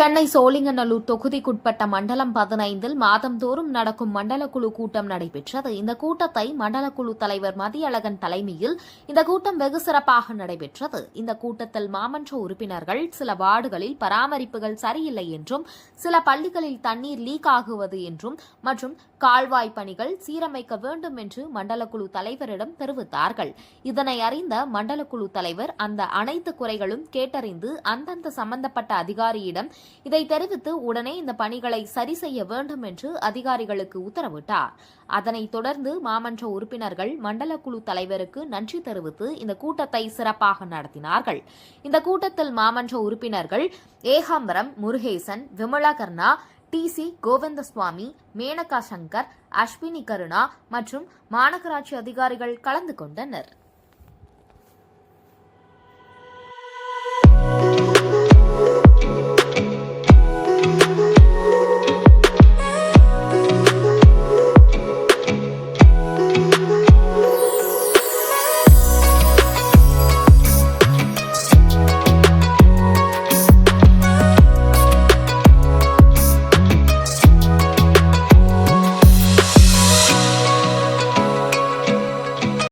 சென்னை சோழிங்கநல்லூர் தொகுதிக்குட்பட்ட மண்டலம் 15 மாதந்தோறும் நடக்கும் மண்டல குழு கூட்டம் நடைபெற்றது. இந்த கூட்டத்தை மண்டல குழு தலைவர் மதியழகன் தலைமையில் இந்த கூட்டம் வெகு சிறப்பாக நடைபெற்றது. இந்த கூட்டத்தில் மாமன்ற உறுப்பினர்கள் சில வார்டுகளில் பராமரிப்புகள் சரியில்லை என்றும், சில பள்ளிகளில் தண்ணீர் லீக் ஆகுவது என்றும் மற்றும் கால்வாய் பணிகள் சீரமைக்க வேண்டும் என்று மண்டல குழு தலைவரிடம் தெரிவித்தார்கள். இதனை அறிந்த மண்டல குழு தலைவர் அந்த அனைத்து குறைகளும் கேட்டறிந்து அந்தந்த சம்பந்தப்பட்ட அதிகாரியிடம் இதை தெரிவித்து உடனே இந்த பணிகளை சரி செய்ய வேண்டும் என்று அதிகாரிகளுக்கு உத்தரவிட்டார். அதனைத் தொடர்ந்து மாமன்ற உறுப்பினர்கள் மண்டல குழு தலைவருக்கு நன்றி தெரிவித்து இந்த கூட்டத்தை சிறப்பாக நடத்தினார்கள். இந்த கூட்டத்தில் மாமன்ற உறுப்பினர்கள் ஏகாம்பரம் முருகேசன், விமலகர்ணா, டி.சி. கோவிந்தசுவாமி, மேனகா சங்கர், அஸ்வினி கருணா மற்றும் மாநகராட்சி அதிகாரிகள் கலந்து கொண்டனர்.